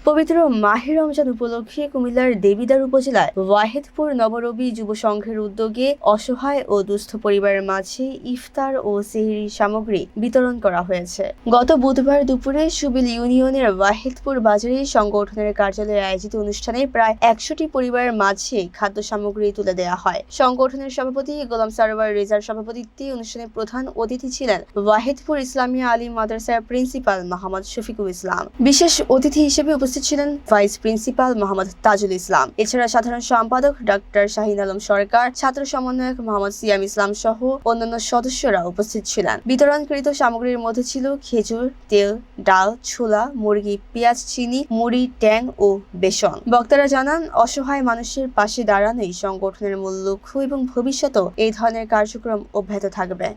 পবিত্র মাহে রমজান উপলক্ষে কুমিল্লার দেবিদ্বার উপজেলার ওয়াহেদপুর নবরবি যুব সংঘের উদ্যোগে অসহায় ও দুস্থ পরিবারের মাঝে ইফতার ও সেহরি সামগ্রী বিতরণ করা হয়েছে। গত বুধবার দুপুরে সুবিল ইউনিয়নের ওয়াহেদপুর বাজারে সংগঠনের কার্যালয়ে আয়োজিত অনুষ্ঠানে প্রায় 100টি পরিবারের মাঝে খাদ্য সামগ্রী তুলে দেওয়া হয়। সংগঠনের সভাপতি গোলাম সারোয়ার রেজার সভাপতিত্বে অনুষ্ঠানে প্রধান অতিথি ছিলেন ওয়াহেদপুর ইসলামিয়া আলিম মাদ্রাসার প্রিন্সিপাল মোহাম্মদ শফিকুল ইসলাম। বিশেষ অতিথি হিসেবে উপস্থিত ছিলেন ভাইস প্রিন্সিপাল মোহাম্মদ তাজুল ইসলাম। এছাড়া সাধারণ সম্পাদক ডাক্তার শাহিন আলম সরকার, ছাত্র সমন্বয়ক মোহাম্মদ সিয়াম ইসলাম সহ অন্যান্য সদস্যরা উপস্থিত ছিলেন। বিতরণকৃত সামগ্রীর মধ্যে ছিল খেজুর, তেল, ডাল, ছোলা, মুরগি, পেঁয়াজ, চিনি, মুড়ি, ট্যাং ও বেসন। বক্তারা জানান, অসহায় মানুষের পাশে দাঁড়ানোই সংগঠনের মূল লক্ষ্য এবং ভবিষ্যতেও এই ধরনের কার্যক্রম অব্যাহত থাকবে।